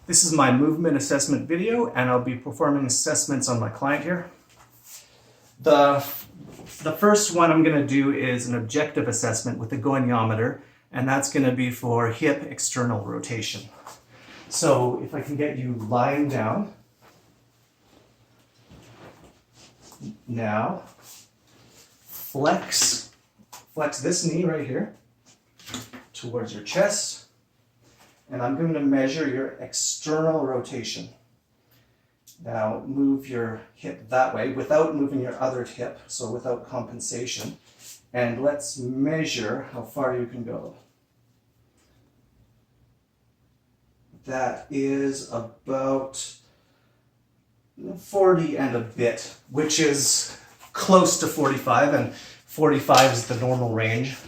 This is my movement assessment video, and I'll be performing assessments on my client here. The first one I'm going to do is an objective assessment with the goniometer, and that's going to be for hip external rotation. So if I can get you lying down. Now, flex this knee right here towards your chest. And I'm going to measure your external rotation. Now move your hip that way without moving your other hip, so without compensation. And let's measure how far you can go. That is about 40 and a bit, which is close to 45, and 45 is the normal range.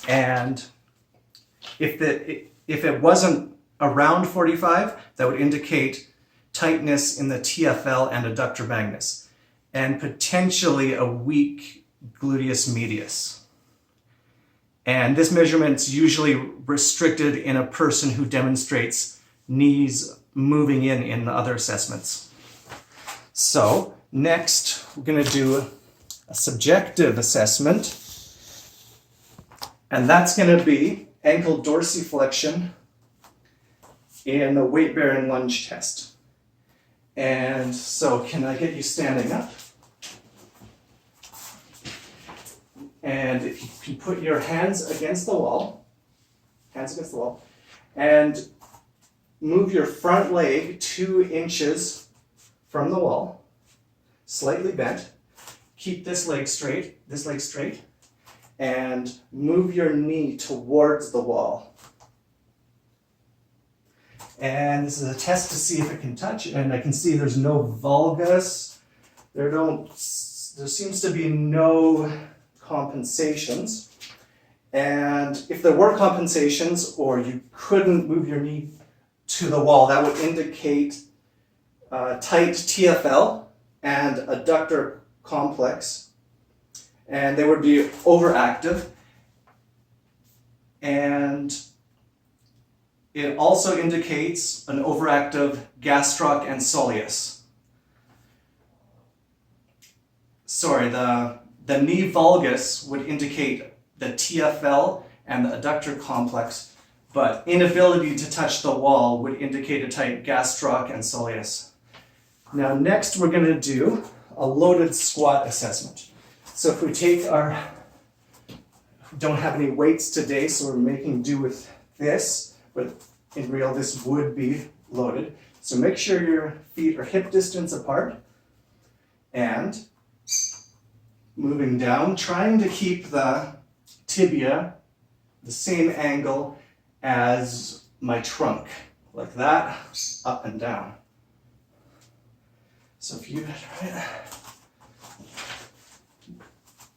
And if it wasn't around 45, that would indicate tightness in the TFL and adductor magnus, and potentially a weak gluteus medius. And this measurement's usually restricted in a person who demonstrates knees moving in other assessments. So next, we're going to do a subjective assessment, and that's going to be ankle dorsiflexion in a weight-bearing lunge test. And so can I get you standing up? And if you can put your hands against the wall, and move your front leg 2 inches from the wall, slightly bent. Keep this leg straight, and move your knee towards the wall. And this is a test to see if it can touch, and I can see there's no valgus. There seems to be no compensations. And if there were compensations, or you couldn't move your knee to the wall, that would indicate tight TFL and adductor complex, and they would be overactive. And it also indicates an overactive gastroc and soleus. Sorry, the knee valgus would indicate the TFL and the adductor complex, but inability to touch the wall would indicate a tight gastroc and soleus. Now next we're going to do a loaded squat assessment. So if we take we don't have any weights today, so we're making do with this, but in real this would be loaded. So make sure your feet are hip distance apart, and moving down, trying to keep the tibia the same angle as my trunk, like that, up and down. So if you try it.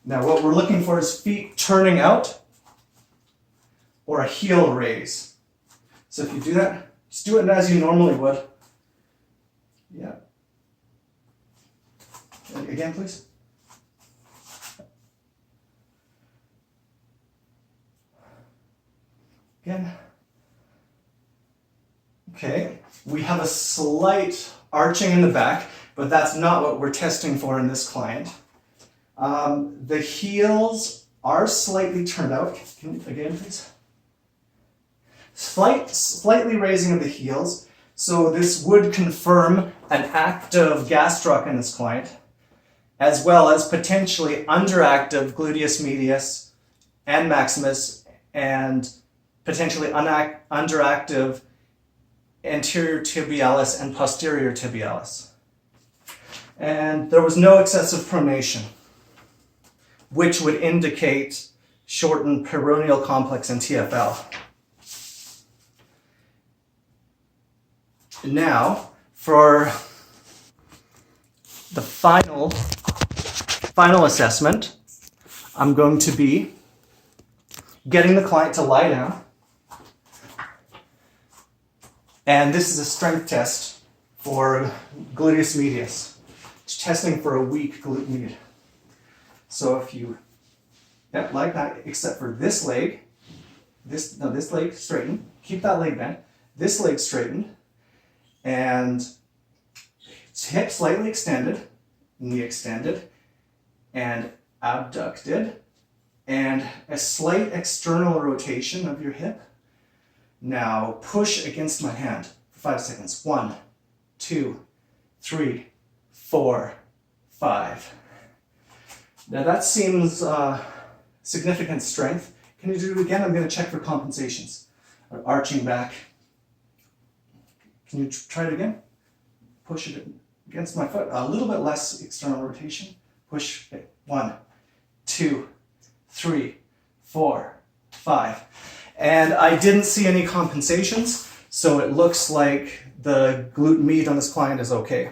Now what we're looking for is feet turning out or a heel raise. So if you do that, just do it as you normally would. Yeah. And again, please. Again. Okay, we have a slight arching in the back, but that's not what we're testing for in this client. The heels are slightly turned out. Can you, again, please? Slightly raising of the heels. So this would confirm an active gastroc in this client, as well as potentially underactive gluteus medius and maximus, and potentially underactive anterior tibialis and posterior tibialis. And there was no excessive pronation, which would indicate shortened peroneal complex and TFL. Now, for the final assessment, I'm going to be getting the client to lie down. And this is a strength test for gluteus medius. It's testing for a weak glute med. So if you, like that, except for this leg, this leg straightened, keep that leg bent, this leg straightened, And hip slightly extended, knee extended, and abducted, and a slight external rotation of your hip. Now push against my hand for 5 seconds. 1, 2, 3, 4, 5. Now that seems significant strength. Can you do it again? I'm going to check for compensations. Arching back. Can you try it again? Push it against my foot. A little bit less external rotation. Push. 1, 2, 3, 4, 5. And I didn't see any compensations, so it looks like the glute med on this client is okay.